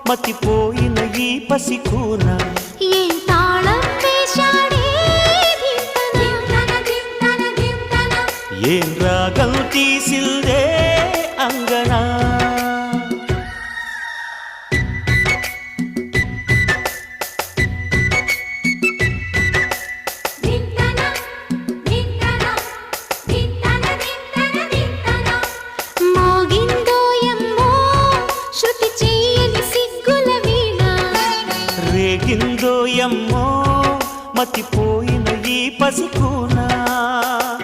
మతిపోయిన ఈ పసికూన ఏం తాళం వేశాడే ఏం రాగం తీసిందే అంగనా మోగిందో యమ్మో శృతి చెయ్యని సిగ్గుల వీణ రేగిందో యమ్మో మతిపోయిన ఈ పసికూన